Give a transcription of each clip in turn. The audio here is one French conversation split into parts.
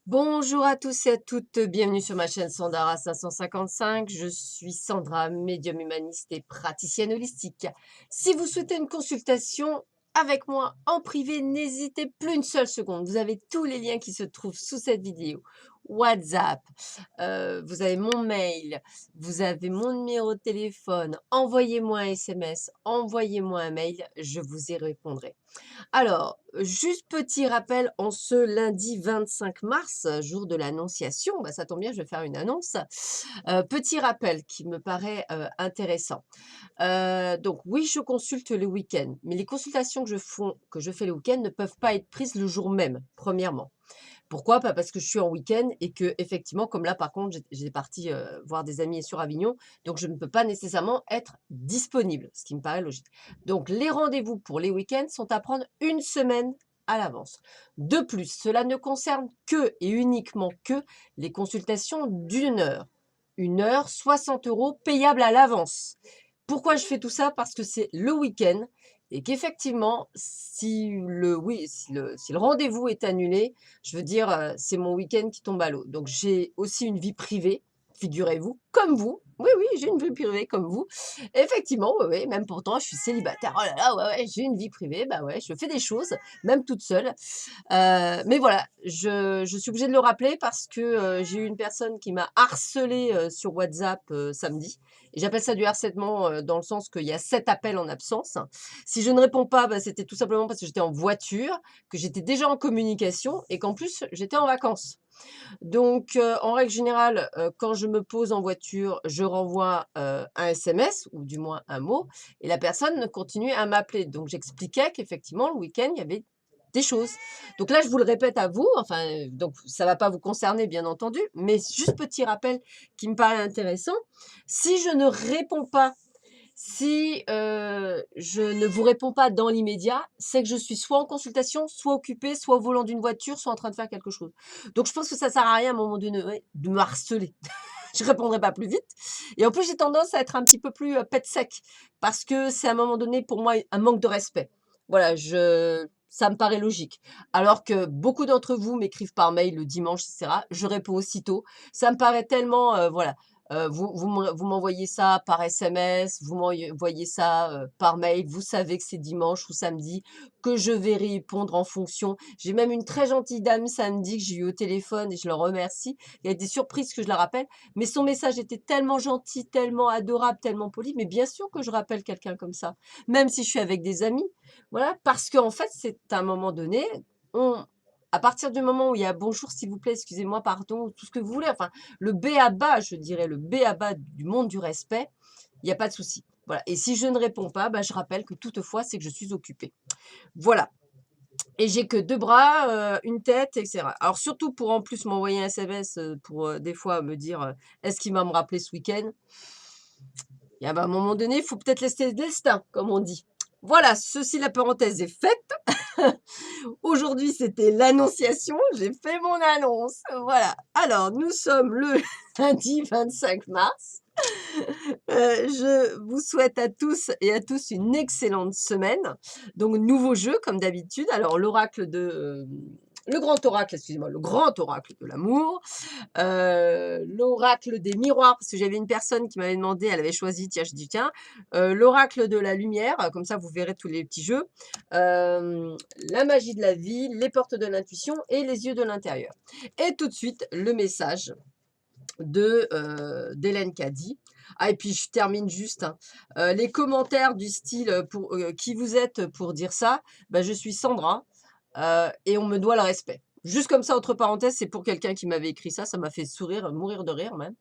Bonjour à tous et à toutes, bienvenue sur ma chaîne Sandara 555. Je suis Sandra, médium humaniste et praticienne holistique. Si vous souhaitez une consultation avec moi en privé, n'hésitez plus une seule seconde. Vous avez tous les liens qui se trouvent sous cette vidéo. WhatsApp, vous avez mon mail, vous avez mon numéro de téléphone. Envoyez-moi un SMS, envoyez-moi un mail, je vous y répondrai. Alors, juste petit rappel, en ce lundi 25 mars, jour de l'Annonciation, bah, ça tombe bien, je vais faire une annonce. Petit rappel qui me paraît intéressant. Donc oui, je consulte le week-end, mais les consultations que je fais le week-end ne peuvent pas être prises le jour même, premièrement. Pourquoi? Bah, parce que je suis en week-end et que effectivement, comme là par contre, j'étais partie, voir des amis sur Avignon, donc je ne peux pas nécessairement être disponible, ce qui me paraît logique. Donc les rendez-vous pour les week-ends sont à prendre une semaine à l'avance. De plus, cela ne concerne que et uniquement que les consultations d'une heure. 1 heure, 60 € payables à l'avance. Pourquoi je fais tout ça? Parce que c'est le week-end et qu'effectivement, si le rendez-vous est annulé, je veux dire, c'est mon week-end qui tombe à l'eau. Donc j'ai aussi une vie privée, figurez-vous, comme vous. Oui, oui, j'ai une vie privée comme vous. Effectivement, oui, oui, même pourtant je suis célibataire. Oh là là, ouais, ouais, j'ai une vie privée, bah ouais, je fais des choses, même toute seule. Mais voilà, je suis obligée de le rappeler parce que, j'ai eu une personne qui m'a harcelée, sur WhatsApp, samedi et j'appelle ça du harcèlement, dans le sens qu'il y a 7 appels en absence. Si je ne réponds pas, bah, c'était tout simplement parce que j'étais en voiture, que j'étais déjà en communication et qu'en plus j'étais en vacances. Donc, en règle générale, quand je me pose en voiture, je renvoie, un SMS ou du moins un mot et la personne continue à m'appeler. Donc j'expliquais qu'effectivement le week-end, il y avait des choses. Donc là, je vous le répète à vous, enfin, donc ça va pas vous concerner bien entendu, mais juste petit rappel qui me paraît intéressant. Si je ne réponds pas, si, je ne vous réponds pas dans l'immédiat, c'est que je suis soit en consultation, soit occupée, soit au volant d'une voiture, soit en train de faire quelque chose. Donc je pense que ça sert à rien à un moment donné, ouais, de me harceler. Je répondrai pas plus vite et en plus, j'ai tendance à être un petit peu plus, pet sec parce que c'est à un moment donné pour moi un manque de respect. Voilà, je ça me paraît logique. Alors que beaucoup d'entre vous m'écrivent par mail le dimanche et cetera, je réponds aussitôt. Ça me paraît tellement, voilà, vous m'envoyez ça par SMS, vous m'envoyez ça, par mail, vous savez que c'est dimanche ou samedi, que je vais répondre en fonction. J'ai même une très gentille dame samedi que j'ai eue au téléphone et je le remercie. Elle a été surprise que je la rappelle, mais son message était tellement gentil, tellement adorable, tellement poli, mais bien sûr que je rappelle quelqu'un comme ça, même si je suis avec des amis. Voilà, parce qu'en fait, c'est à un moment donné, on à partir du moment où il y a «bonjour, s'il vous plaît, excusez-moi, pardon», tout ce que vous voulez, enfin, le b.a-ba, je dirais, le b.a-ba du monde du respect, il y a pas de souci. Voilà et si je ne réponds pas, bah, je rappelle que toutefois, c'est que je suis occupée. Voilà et j'ai que 2 bras, une tête et cetera. Alors surtout pour en plus m'envoyer un SMS, pour, des fois me dire, «Est-ce qu'il va me rappeler ce week-end?» Et bah, à un moment donné, il faut peut-être laisser le destin, comme on dit. Voilà, ceci la parenthèse est faite. Aujourd'hui, c'était l'annonciation, j'ai fait mon annonce, voilà. Alors nous sommes le lundi 25 mars. Je vous souhaite à tous et à tous une excellente semaine. Donc nouveau jeu comme d'habitude. Alors le grand oracle, excusez-moi, le grand oracle de l'amour, l'oracle des miroirs, parce que j'avais une personne qui m'avait demandé, elle avait choisi, tiens, je dis tiens, l'oracle de la lumière, comme ça vous verrez tous les petits jeux, la magie de la vie, les portes de l'intuition et les yeux de l'intérieur. Et tout de suite, le message d'Hélène Caddy. Ah et puis je termine juste, hein, les commentaires du style, pour, «Qui vous êtes pour dire ça?» Bah, je suis Sandra, et on me doit le respect. Juste comme ça, entre parenthèses, c'est pour quelqu'un qui m'avait écrit ça, ça m'a fait sourire, mourir de rire même.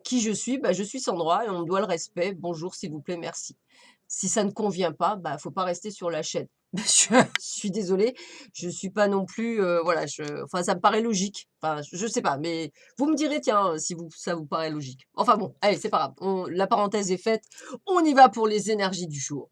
Qui je suis? Bah, je suis Sandra et on me doit le respect. Bonjour, s'il vous plaît, merci. Si ça ne convient pas, bah, faut pas rester sur la chaîne. Je suis désolée, je suis pas non plus, voilà, enfin, ça me paraît logique. Enfin, je sais pas, mais vous me direz, tiens, si ça vous paraît logique. Enfin bon, allez, c'est pas grave. La parenthèse est faite. On y va pour les énergies du jour.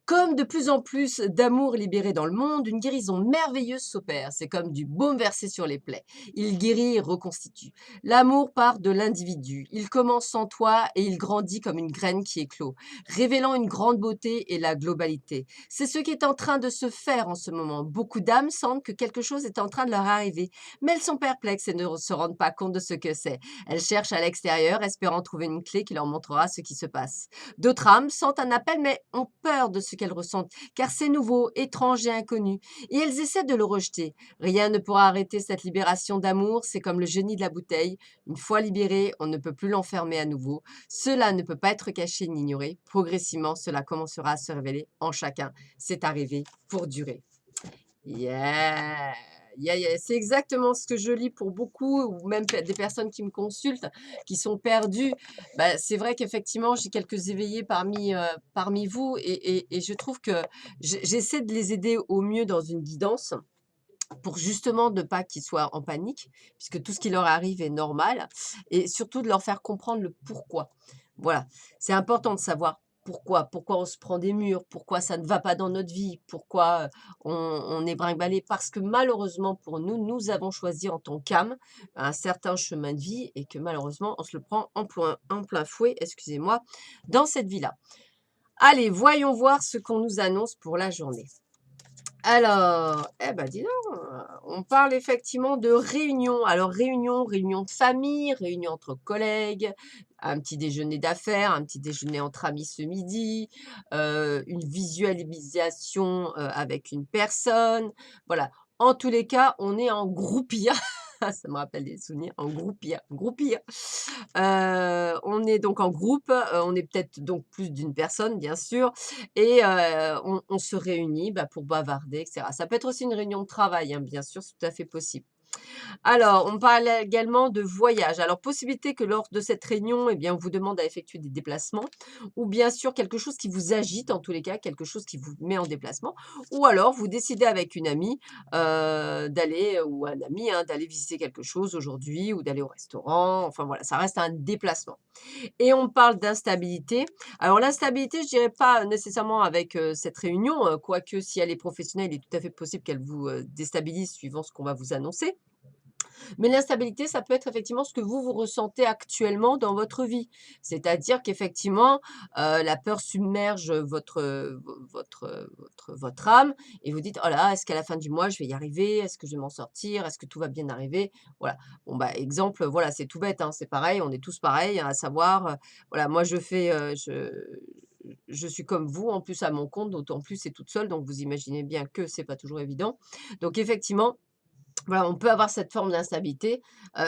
Comme de plus en plus d'amour libéré dans le monde, une guérison merveilleuse s'opère. C'est comme du baume versé sur les plaies. Il guérit et reconstitue. L'amour part de l'individu. Il commence en toi et il grandit comme une graine qui éclot, révélant une grande beauté et la globalité. C'est ce qui est en train de se faire en ce moment. Beaucoup d'âmes sentent que quelque chose est en train de leur arriver, mais elles sont perplexes et ne se rendent pas compte de ce que c'est. Elles cherchent à l'extérieur, espérant trouver une clé qui leur montrera ce qui se passe. D'autres âmes sentent un appel, mais ont peur de ce qu'elles ressentent, car c'est nouveau, étrange et inconnu, et elles essaient de le rejeter. Rien ne pourra arrêter cette libération d'amour, c'est comme le génie de la bouteille. Une fois libéré, on ne peut plus l'enfermer à nouveau. Cela ne peut pas être caché ni ignoré. Progressivement, cela commencera à se révéler en chacun. C'est arrivé pour durer. Yeah! Yeah, yeah. C'est exactement ce que je lis pour beaucoup, ou même des personnes qui me consultent, qui sont perdues. Bah, c'est vrai qu'effectivement, j'ai quelques éveillés parmi vous, et je trouve que j'essaie de les aider au mieux dans une guidance pour justement ne pas qu'ils soient en panique, puisque tout ce qui leur arrive est normal, et surtout de leur faire comprendre le pourquoi. Voilà, c'est important de savoir pourquoi on se prend des murs, pourquoi ça ne va pas dans notre vie, pourquoi on est brinque-ballé, parce que malheureusement pour nous, nous avons choisi en tant qu'âme un certain chemin de vie, et que malheureusement on se le prend en plein fouet, excusez-moi, dans cette vie-là. Allez, voyons voir ce qu'on nous annonce pour la journée. Alors, eh ben dis donc, on parle effectivement de réunion. Alors réunion de famille, réunion entre collègues, un petit déjeuner d'affaires, un petit déjeuner entre amis ce midi, une visualisation, avec une personne. Voilà. En tous les cas, on est en groupia. Ça me rappelle des souvenirs, en groupia, groupia. On est donc en groupe, on est peut-être donc plus d'une personne, bien sûr, et on se réunit, bah, pour bavarder, et cetera. Ça peut être aussi une réunion de travail, hein, bien sûr, c'est tout à fait possible. Alors, on parle également de voyage. Alors, possibilité que lors de cette réunion, eh bien, on vous demande à effectuer des déplacements, ou bien sûr quelque chose qui vous agite, en tous les cas, quelque chose qui vous met en déplacement, ou alors vous décidez avec une amie d'aller, ou un ami, hein, d'aller visiter quelque chose aujourd'hui, ou d'aller au restaurant. Enfin voilà, ça reste un déplacement. Et on parle d'instabilité. Alors l'instabilité, je dirais pas nécessairement avec cette réunion, quoique si elle est professionnelle, il est tout à fait possible qu'elle vous déstabilise suivant ce qu'on va vous annoncer. Mais l'instabilité, ça peut être effectivement ce que vous ressentez actuellement dans votre vie. C'est-à-dire qu'effectivement, la peur submerge votre âme, et vous dites: «Oh là, est-ce qu'à la fin du mois, je vais y arriver? Est-ce que je vais m'en sortir? Est-ce que tout va bien arriver?» Voilà. Bon, bah, exemple, voilà, c'est tout bête, hein, c'est pareil, on est tous pareils, hein, à savoir, voilà, moi je suis comme vous, en plus à mon compte, d'autant plus c'est toute seule, donc vous imaginez bien que c'est pas toujours évident. Donc effectivement, voilà, on peut avoir cette forme d'instabilité,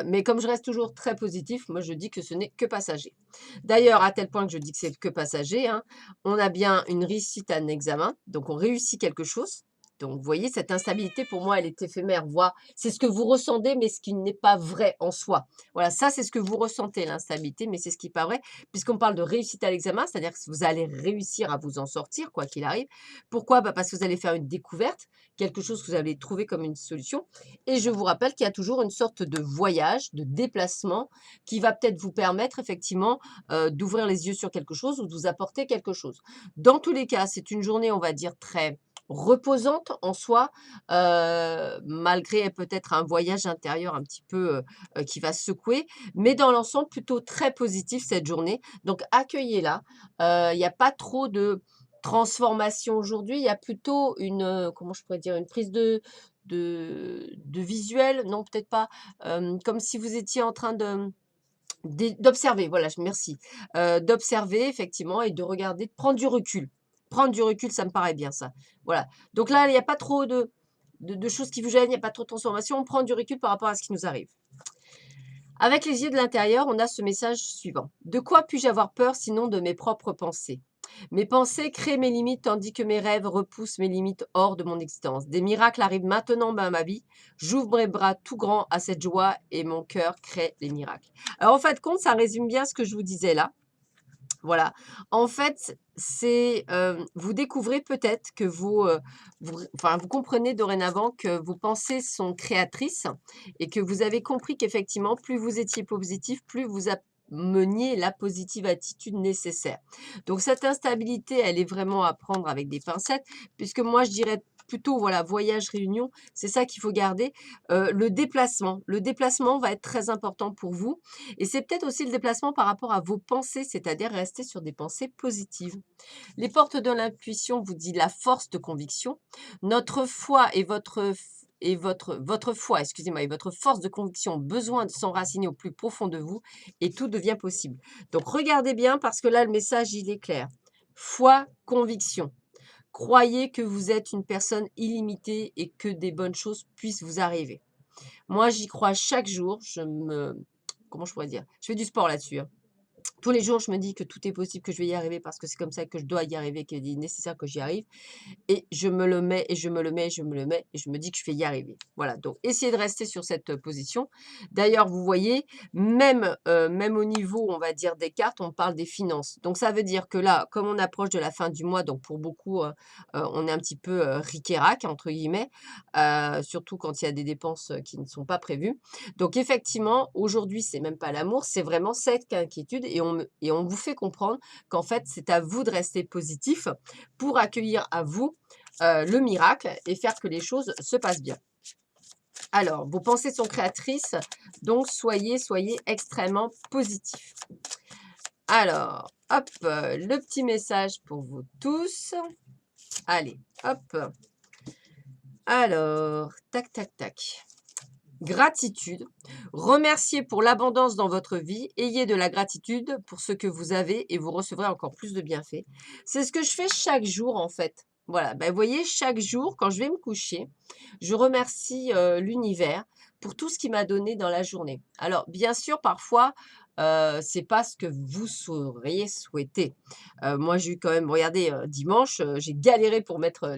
mais comme je reste toujours très positif, moi je dis que ce n'est que passager. D'ailleurs, à tel point que je dis que c'est que passager, hein, on a bien une réussite à un examen, donc on réussit quelque chose. Donc vous voyez, cette instabilité pour moi, elle est éphémère, voire c'est ce que vous ressentez, mais ce qui n'est pas vrai en soi. Voilà, ça c'est ce que vous ressentez, l'instabilité, mais c'est ce qui n'est pas vrai, puisqu'on parle de réussite à l'examen, c'est-à-dire que vous allez réussir à vous en sortir, quoi qu'il arrive. Pourquoi? Bah, parce que vous allez faire une découverte, quelque chose que vous allez trouver comme une solution, et je vous rappelle qu'il y a toujours une sorte de voyage, de déplacement qui va peut-être vous permettre effectivement, d'ouvrir les yeux sur quelque chose ou de vous apporter quelque chose. Dans tous les cas, c'est une journée, on va dire, très reposante en soi, malgré peut-être un voyage intérieur un petit peu, qui va secouer, mais dans l'ensemble plutôt très positif cette journée. Donc accueillez-la, il y a pas trop de transformation aujourd'hui, il y a plutôt une, comment je pourrais dire? Une prise de visuel, non peut-être pas, comme si vous étiez en train d'observer, voilà, merci, d'observer effectivement et de regarder, de prendre du recul. Prendre du recul, ça me paraît bien ça. Voilà, donc là, il y a pas trop de choses qui vous gênent, il y a pas trop de transformation, on prend du recul par rapport à ce qui nous arrive. Avec les yeux de l'intérieur, on a ce message suivant: «De quoi puis-je avoir peur sinon de mes propres pensées? Mes pensées créent mes limites tandis que mes rêves repoussent mes limites hors de mon existence. Des miracles arrivent maintenant dans ma vie. J'ouvre mes bras tout grands à cette joie et mon cœur crée les miracles.» Alors en fin de compte, ça résume bien ce que je vous disais là. Voilà. En fait, c'est, vous découvrez peut-être que vous comprenez dorénavant que vos pensées sont créatrices, et que vous avez compris qu'effectivement, plus vous étiez positif, plus vous ameniez la positive attitude nécessaire. Donc cette instabilité, elle est vraiment à prendre avec des pincettes, puisque moi je dirais plutôt, voilà, voyage, réunion, c'est ça qu'il faut garder. Le déplacement va être très important pour vous et c'est peut-être aussi le déplacement par rapport à vos pensées, c'est-à-dire rester sur des pensées positives. Les portes de l'intuition vous dit la force de conviction. Notre foi et votre foi, excusez-moi, et votre force de conviction ont besoin de s'enraciner au plus profond de vous et tout devient possible. Donc regardez bien parce que là, le message, il est clair. Foi, conviction. Croyez que vous êtes une personne illimitée et que des bonnes choses puissent vous arriver. Moi, j'y crois chaque jour. Comment je pourrais dire? Je fais du sport là-dessus, hein. Tous les jours, je me dis que tout est possible, que je vais y arriver parce que c'est comme ça que je dois y arriver, qu'il est nécessaire que j'y arrive. Et je me le mets et je me le mets et je me le mets et je me dis que je vais y arriver. Voilà, donc essayez de rester sur cette position. D'ailleurs, vous voyez, même au niveau, on va dire, des cartes, on parle des finances. Donc ça veut dire que là, comme on approche de la fin du mois, donc pour beaucoup, on est un petit peu ric-et-rac, entre guillemets, surtout quand il y a des dépenses qui ne sont pas prévues. Donc effectivement, aujourd'hui, c'est même pas l'amour, c'est vraiment cette inquiétude et on vous fait comprendre qu'en fait, c'est à vous de rester positif pour accueillir à vous le miracle et faire que les choses se passent bien. Alors, vos pensées sont créatrices, donc soyez extrêmement positif. Alors, hop, le petit message pour vous tous. Allez, hop. Alors, tac, tac, tac. Gratitude. Remerciez pour l'abondance dans votre vie. Ayez de la gratitude pour ce que vous avez et vous recevrez encore plus de bienfaits. C'est ce que je fais chaque jour en fait. Voilà, ben, vous voyez, chaque jour, quand je vais me coucher, je remercie l'univers pour tout ce qu'il m'a donné dans la journée. Alors, bien sûr, parfois, c'est pas ce que vous auriez souhaité. Moi, j'ai eu quand même, regardez, dimanche, j'ai galéré pour mettre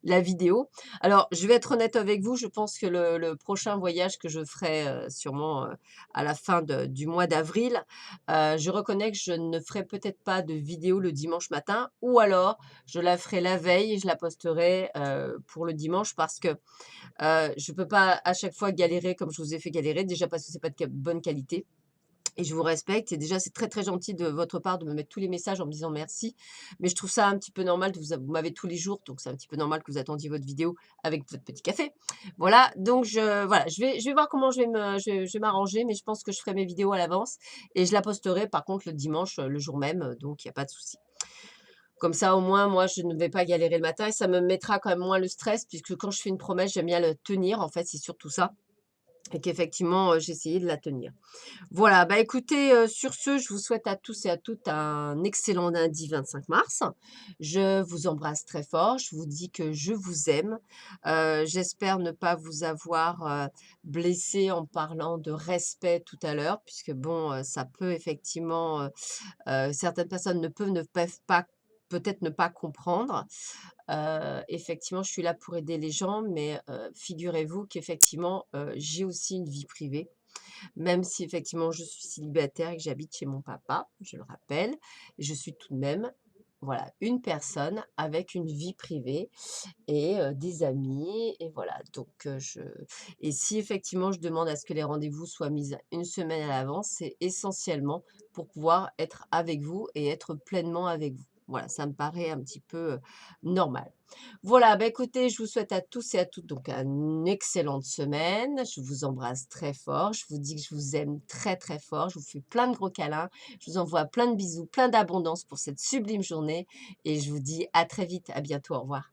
la vidéo. Alors, je vais être honnête avec vous, je pense que le prochain voyage que je ferai, sûrement, à la fin du mois d'avril, je reconnais que je ne ferai peut-être pas de vidéo le dimanche matin ou alors je la ferai la veille et je la posterai, pour le dimanche parce que, je peux pas à chaque fois galérer comme je vous ai fait galérer. Déjà parce que c'est pas de bonne qualité et je vous respecte et déjà c'est très, très gentil de votre part de me mettre tous les messages en me disant merci. Mais je trouve ça un petit peu normal de vous m'avez tous les jours, donc c'est un petit peu normal que vous attendiez votre vidéo avec votre petit café. Voilà, donc voilà, je vais voir comment je vais m'arranger, mais je pense que je ferai mes vidéos à l'avance et je la posterai par contre le dimanche, le jour même, donc il y a pas de souci. Comme ça, au moins, moi, je ne vais pas galérer le matin et ça me mettra quand même moins le stress puisque quand je fais une promesse, j'aime bien le tenir. En fait, c'est surtout ça et qu'effectivement, j'ai essayé de la tenir. Voilà, bah, écoutez, sur ce, je vous souhaite à tous et à toutes un excellent lundi 25 mars. Je vous embrasse très fort, je vous dis que je vous aime. J'espère ne pas vous avoir, blessé en parlant de respect tout à l'heure puisque bon, ça peut effectivement, certaines personnes ne peuvent pas peut-être ne pas comprendre. Effectivement, je suis là pour aider les gens, mais figurez-vous qu'effectivement, j'ai aussi une vie privée. Même si effectivement je suis célibataire et que j'habite chez mon papa, je le rappelle, je suis tout de même, voilà, une personne avec une vie privée et des amis et voilà. Donc et si effectivement je demande à ce que les rendez-vous soient mis une semaine à l'avance, c'est essentiellement pour pouvoir être avec vous et être pleinement avec vous. Voilà, ça me paraît un petit peu, normal. Voilà, bah, écoutez, je vous souhaite à tous et à toutes donc une excellente semaine. Je vous embrasse très fort. Je vous dis que je vous aime très, très fort. Je vous fais plein de gros câlins. Je vous envoie plein de bisous, plein d'abondance pour cette sublime journée et je vous dis à très vite. À bientôt. Au revoir.